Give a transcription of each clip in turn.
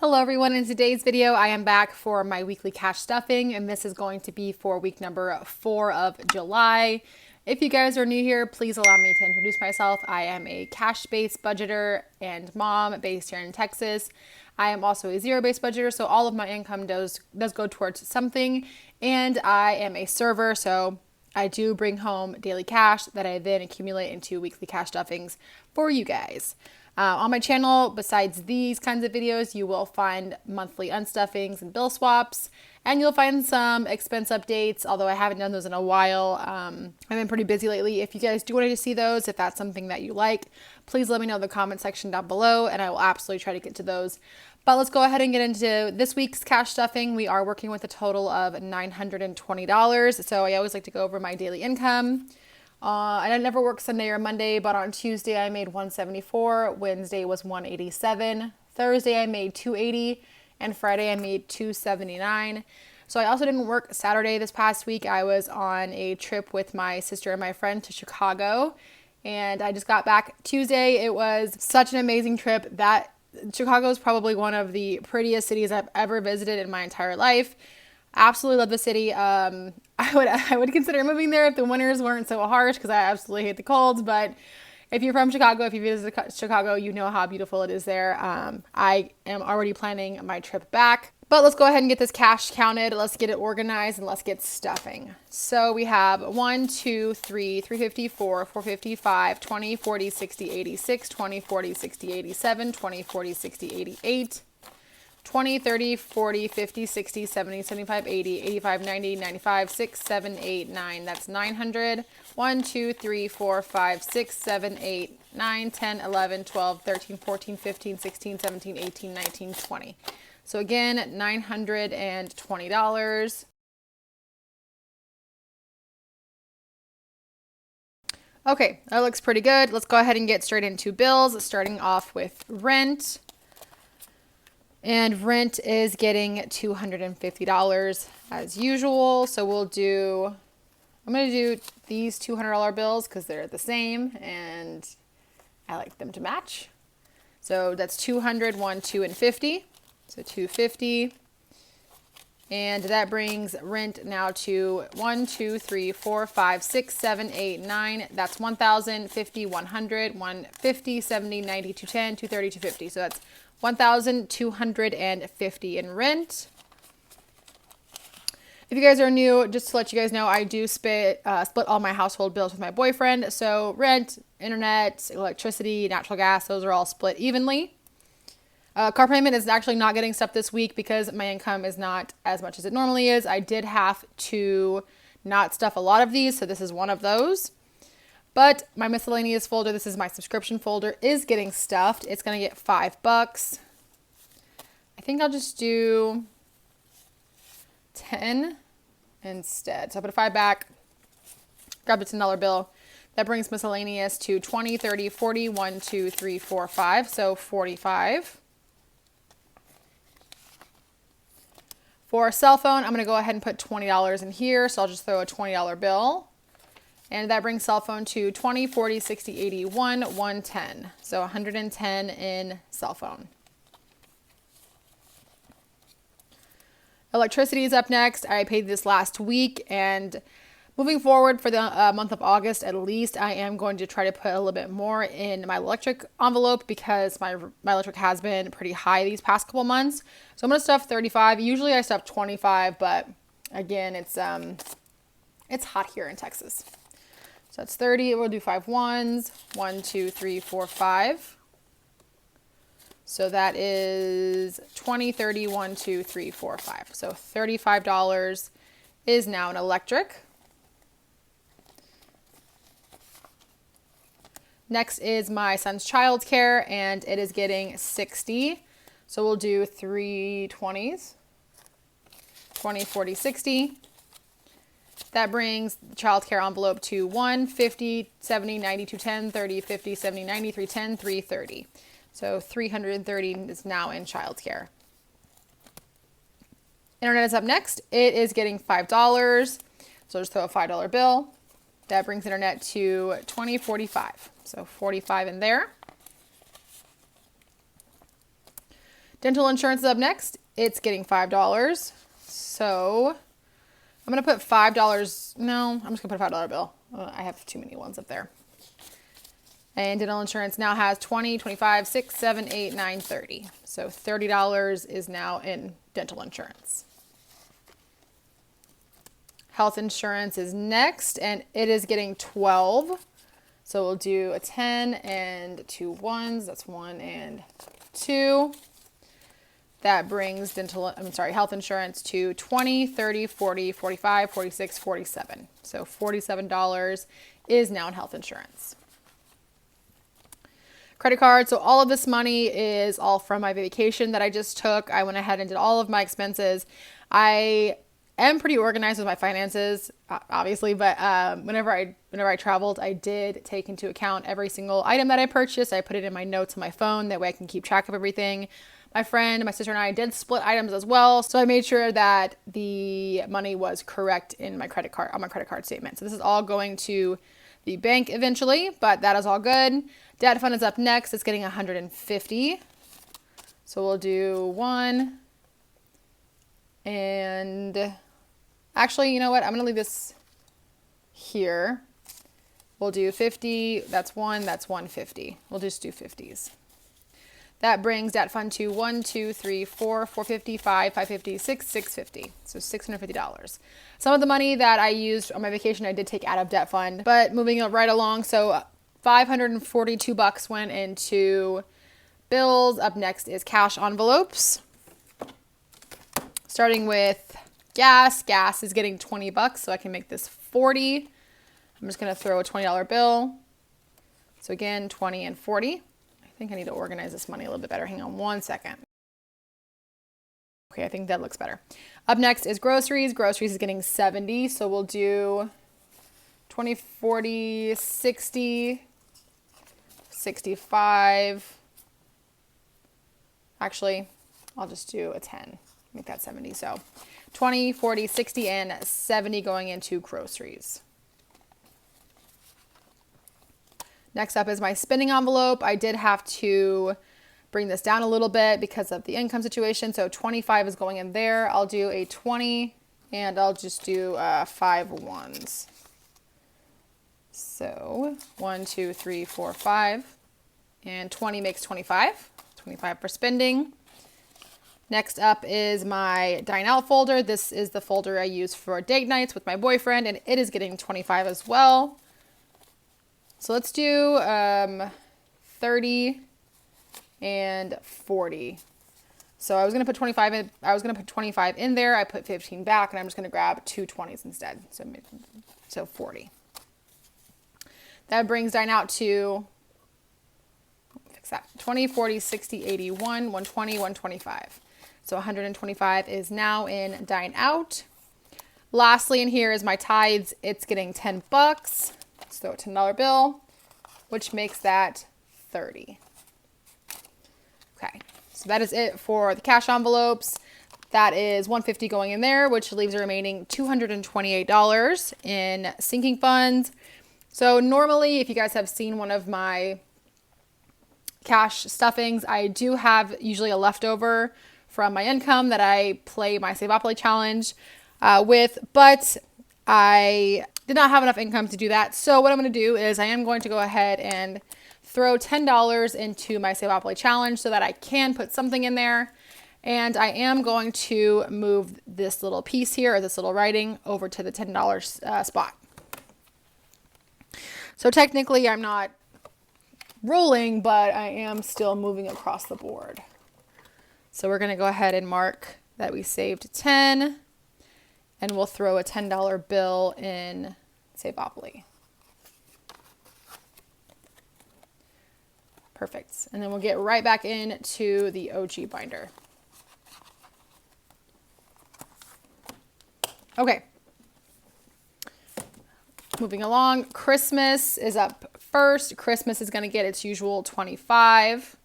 Hello everyone, in today's video I am back for my weekly cash stuffing, and this is going to be for week number 4 of July. If you guys are new here, please allow me to introduce myself. I am a cash-based budgeter and mom based here in Texas. I am also a zero-based budgeter, so all of my income does go towards something, and I am a server, so I do bring home daily cash that I then accumulate into weekly cash stuffings for you guys. On my channel, besides these kinds of videos, you will find monthly unstuffings and bill swaps, and you'll find some expense updates, although I haven't done those in a while. I've been pretty busy lately. If you guys do want to see those, if that's something that you like, please let me know in the comment section down below, and I will absolutely try to get to those. But let's go ahead and get into this week's cash stuffing. We are working with a total of $920, so I always like to go over my daily income. And I never work Sunday or Monday, but on Tuesday I made $174, Wednesday was $187, Thursday I made $280, and Friday I made $279. So I also didn't work Saturday this past week. I was on a trip with my sister and my friend to Chicago, and I just got back Tuesday. It was such an amazing trip. Chicago is probably one of the prettiest cities I've ever visited in my entire life. Absolutely love the city. I would consider moving there if the winters weren't so harsh, because I absolutely hate the cold. But if you're from Chicago, if you visit Chicago, you know how beautiful it is there. I am already planning my trip back. But let's go ahead and get this cash counted. Let's get it organized and let's get stuffing. So we have 1, 2, 3, 354, 455, 20, 40, 60, 86, 20, 40, 60, 87, 20, 40, 60, 88. 20, 30, 40, 50, 60, 70, 75, 80, 85, 90, 95, 6, 7, 8, 9. That's 900. 1, 2, 3, 4, 5, 6, 7, 8, 9, 10, 11, 12, 13, 14, 15, 16, 17, 18, 19, 20. So again, $920. Okay, that looks pretty good. Let's go ahead and get straight into bills, starting off with rent. And rent is getting $250 as usual. So I'm going to do these $200 bills because they're the same and I like them to match. So that's 200, 1, 2, and 50. So 250. And that brings rent now to 1, 2, 3, 4, 5, 6, 7, 8, 9. That's 1,000, 50, 100, 150, 70, 90, 210, 230, 250. So that's 1,250 in rent. If you guys are new, just to let you guys know, I do split all my household bills with my boyfriend. So rent, internet, electricity, natural gas, those are all split evenly. Car payment is actually not getting stuff this week because my income is not as much as it normally is. I did have to not stuff a lot of these, so this is one of those. But my miscellaneous folder, this is my subscription folder, is getting stuffed. It's going to get $5. I think I'll just do 10 instead. So I put a 5 back, grab the $10 bill. That brings miscellaneous to 20, 30, 40, 1, 2, 3, 4, 5. So 45. For a cell phone, I'm going to go ahead and put $20 in here. So I'll just throw a $20 bill. And that brings cell phone to 20, 40, 60, 81, 110. So 110 in cell phone. Electricity is up next. I paid this last week, and moving forward for the month of August at least, I am going to try to put a little bit more in my electric envelope because my electric has been pretty high these past couple months. So I'm going to stuff 35. Usually I stuff 25, but again, it's hot here in Texas. So that's 30. We'll do 5 ones. 1, 2, 3, 4, 5. So that is 20, 30, 1, 2, 3, 4, 5. So $35 is now an electric. Next is my son's childcare, and it is getting 60. So we'll do 3 20s. 20, 40, 60. That brings the childcare envelope to 1, 50, 70, 90, 210, 30, 50, 70, 90, 310, 330. So 330 is now in childcare. Internet is up next. It is getting $5. So just throw a $5 bill. That brings internet to 2045. So 45 in there. Dental insurance is up next. It's getting $5. So I'm going to put $5. No, I'm just going to put a $5 bill. I have too many ones up there. And dental insurance now has 20, 25, 6, 7, 8, 9, 30. So $30 is now in dental insurance. Health insurance is next, and it is getting 12. So we'll do a 10 and 2 ones. That's 1 and 2. That brings health insurance to 20, 30, 40, 45, 46, 47. So $47 is now in health insurance. Credit card. So all of this money is all from my vacation that I just took. I went ahead and did all of my expenses. I am pretty organized with my finances, obviously, but whenever I traveled, I did take into account every single item that I purchased. I put it in my notes on my phone. That way I can keep track of everything. My friend, my sister, and I did split items as well. So I made sure that the money was correct in my credit card, on my credit card statement. So this is all going to the bank eventually, but that is all good. Debt fund is up next. It's getting 150. So we'll do 1. And actually, you know what? I'm going to leave this here. We'll do 50. That's 1. That's 150. We'll just do 50s. That brings debt fund to 1, 2, 3, 4, 450, 5, 550, 6, 650. So $650. Some of the money that I used on my vacation, I did take out of debt fund, but moving right along. So $542 went into bills. Up next is cash envelopes. Starting with gas. Gas is getting $20, so I can make this 40. I'm just going to throw a $20 bill. So again, 20 and 40. I think I need to organize this money a little bit better. Hang on one second. Okay, I think that looks better. Up next is groceries. Groceries is getting 70, so we'll do 20, 40, 60, 65. Actually, I'll just do a 10. Make that 70. So 20, 40, 60, and 70 going into groceries. Next up is my spending envelope. I did have to bring this down a little bit because of the income situation. So 25 is going in there. I'll do a 20 and I'll just do 5 ones. So 1, 2, 3, 4, 5. And 20 makes 25. 25 for spending. Next up is my dine out folder. This is the folder I use for date nights with my boyfriend, and it is getting 25 as well. So let's do 30 and 40. So I was going to put 25 in. I was going to put 25 in there. I put 15 back, and I'm just going to grab 2 20s instead. So 40. That brings dine out to, fix that, 20, 40, 60, 80, 120, 125. So 125 is now in dine out. Lastly, in here is my tithes. It's getting $10. Let's throw a $10 bill, which makes that 30. Okay, so that is it for the cash envelopes. That is $150 going in there, which leaves the remaining $228 in sinking funds. So normally, if you guys have seen one of my cash stuffings, I do have usually a leftover from my income that I play my Saveopoly challenge with, but I did not have enough income to do that. So what I'm going to do is I am going to go ahead and throw $10 into my Saveopoly challenge so that I can put something in there. And I am going to move this little piece here, or this little writing, over to the $10 spot. So technically I'm not rolling, but I am still moving across the board. So we're going to go ahead and mark that we saved 10, and we'll throw a $10 bill in Saveopoly. Perfect. And then we'll get right back into the OG binder. Okay. Moving along, Christmas is up first. Christmas is going to get its usual 25.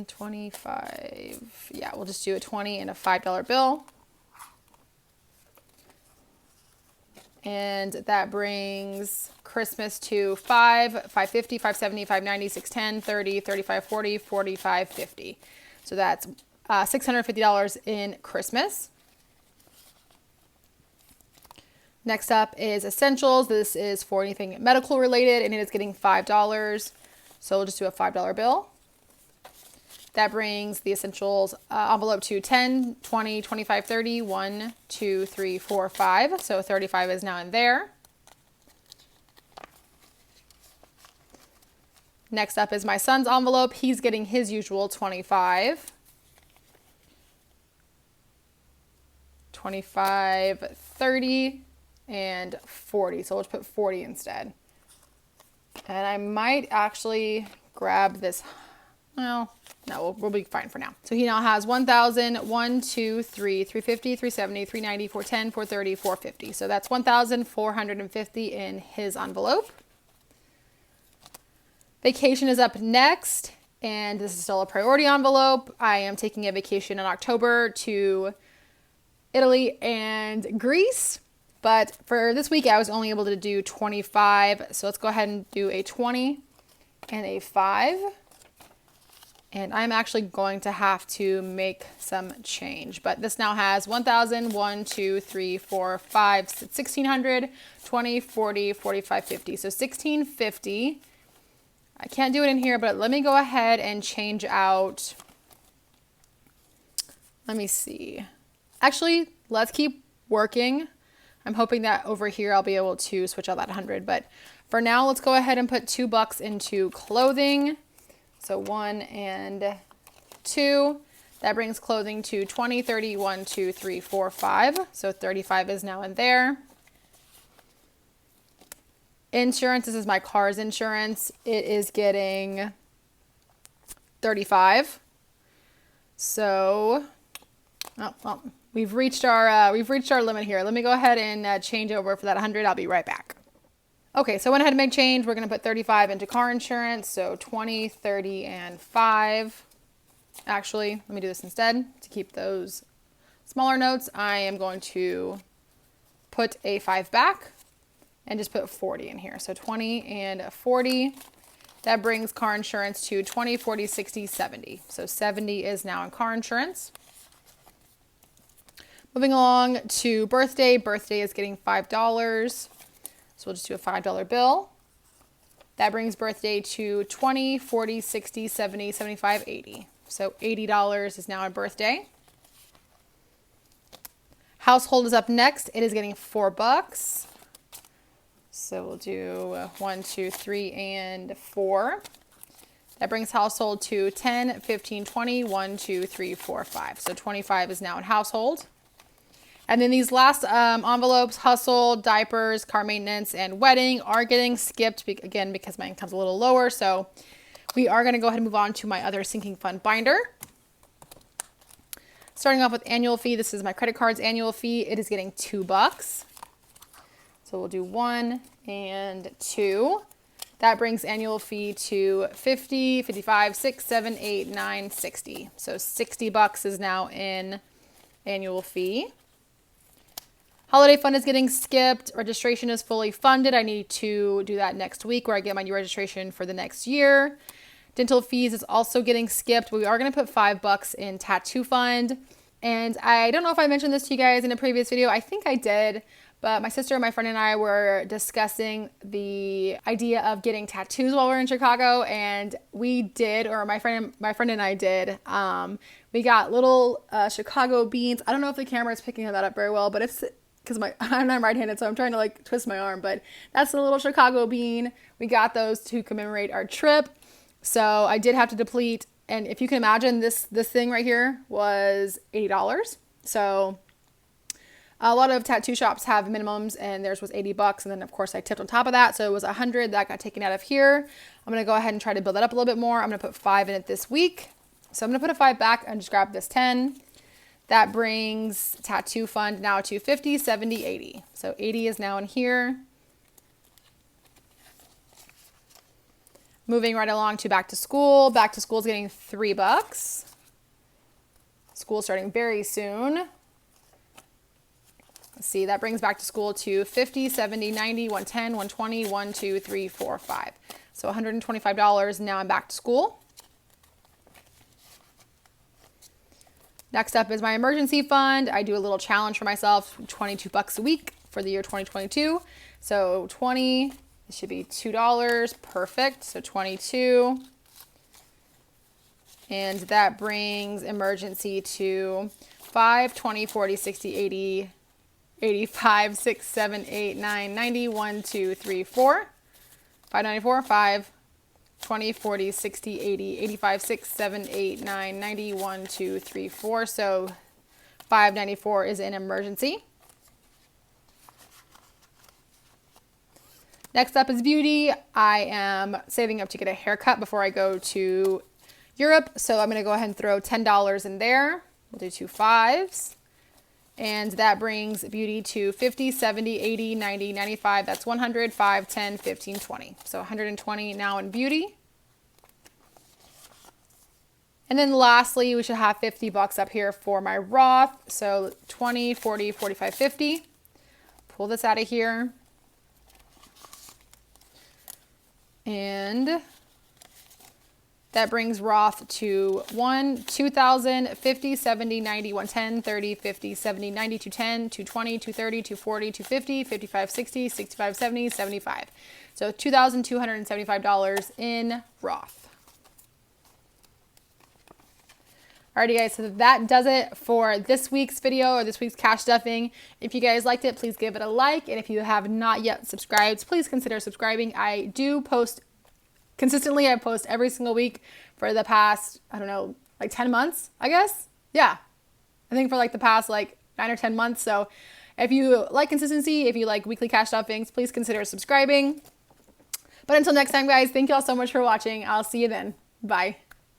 25. Yeah, we'll just do a 20 and a $5 bill. And that brings Christmas to 550, 570, 590, 610, 30, 35, 40, 45, 50. So that's $650 in Christmas. Next up is essentials. This is for anything medical related, and it is getting $5. So we'll just do a $5 bill. That brings the essentials envelope to 10, 20, 25, 30, 1, 2, 3, 4, 5. So 35 is now in there. Next up is my son's envelope. He's getting his usual 25. 25, 30, and 40. So we'll just put 40 instead. And I might actually grab this. Well, no, we'll be fine for now. So he now has 1,000, 1, 2, 3, 350, 370, 390, 410, 430, 450. So that's 1,450 in his envelope. Vacation is up next, and this is still a priority envelope. I am taking a vacation in October to Italy and Greece. But for this week, I was only able to do 25. So let's go ahead and do a 20 and a 5. And I'm actually going to have to make some change. But this now has 1,000, 1, 2, 3, 4, 5, 1,600, 20, 40, 45, 50. So 1,650. I can't do it in here, but let me go ahead and change out. Let me see. Actually, let's keep working. I'm hoping that over here I'll be able to switch out that 100. But for now, let's go ahead and put $2 into clothing. So 1 and 2. That brings clothing to 20, 30, 1, 2, 3, 4, 5. So 35 is now in there. Insurance, this is my car's insurance. It is getting 35. So, well, we've reached our limit here. Let me go ahead and change over for that 100. I'll be right back. Okay, so I went ahead and made change. We're going to put 35 into car insurance. So 20, 30, and 5. Actually, let me do this instead. To keep those smaller notes, I am going to put a 5 back and just put 40 in here. So 20 and 40. That brings car insurance to 20, 40, 60, 70. So 70 is now in car insurance. Moving along to birthday. Birthday is getting $5. So we'll just do a $5 bill. That brings birthday to 20, 40, 60, 70, 75, 80. So $80 is now a birthday. Household is up next. It is getting $4. So we'll do 1, 2, 3, and 4. That brings household to 10, 15, 20, 1, 2, 3, 4, 5. So 25 is now in household. And then these last envelopes, hustle, diapers, car maintenance, and wedding are getting skipped again because my income's a little lower. So we are going to go ahead and move on to my other sinking fund binder. Starting off with annual fee. This is my credit card's annual fee. It is getting $2. So we'll do 1 and 2. That brings annual fee to 50, 55, 6, 7, 8, 9, 60. So $60 is now in annual fee. Holiday fund is getting skipped. Registration is fully funded. I need to do that next week where I get my new registration for the next year. Dental fees is also getting skipped. We are going to put $5 in tattoo fund. And I don't know if I mentioned this to you guys in a previous video. I think I did. But my sister, my friend, and I were discussing the idea of getting tattoos while we're in Chicago, and we did, or my friend and I did. We got little Chicago beans. I don't know if the camera is picking that up very well, but it's because I'm right-handed, so I'm trying to like twist my arm. But that's a little Chicago bean. We got those to commemorate our trip. So I did have to deplete, and if you can imagine, this thing right here was $80. So a lot of tattoo shops have minimums, and theirs was $80. And then, of course, I tipped on top of that. So it was $100 that got taken out of here. I'm going to go ahead and try to build that up a little bit more. I'm going to put 5 in it this week. So I'm going to put a 5 back and just grab this 10. That brings tattoo fund now to 50, 70, 80. So 80 is now in here. Moving right along to back to school. Back to school is getting $3. School starting very soon. Let's see, that brings back to school to 50, 70, 90, 110, 120, 1, 2, 3, 4, 5. So $125. Now I'm back to school. Next up is my emergency fund. I do a little challenge for myself, 22 bucks a week for the year 2022. So 20, it should be $2. Perfect. So 22. And that brings emergency to 5, 20, 40, 60, 80, 85, 6, 7, 8, 9, 90, 1, 2, 3, 4. 594, 5, 20, 40, 60, 80, 85, 6, 7, 8, 9, 90, 1, 2, 3, 4. So 594 is an emergency. Next up is beauty. I am saving up to get a haircut before I go to Europe. So I'm going to go ahead and throw $10 in there. We'll do 2 5s. And that brings beauty to 50, 70, 80, 90, 95. That's 100, 5, 10, 15, 20. So 120 now in beauty. And then lastly, we should have 50 bucks up here for my Roth. So 20, 40, 45, 50. Pull this out of here. And that brings Roth to 1, 2,000, 50, 70, 90, 110, 30, 50, 70, 90, 210, 220, 230, 240, 250, 55, 60, 65, 70, 75. So $2,275 in Roth. Alrighty guys, so that does it for this week's video or this week's cash stuffing. If you guys liked it, please give it a like. And if you have not yet subscribed, please consider subscribing. I do post consistently. I post every single week for the past, I don't know, like 10 months, I guess. Yeah, I think for like the past like 9 or 10 months. So if you like consistency, if you like weekly cash stuffings, please consider subscribing. But until next time, guys, thank you all so much for watching. I'll see you then. Bye.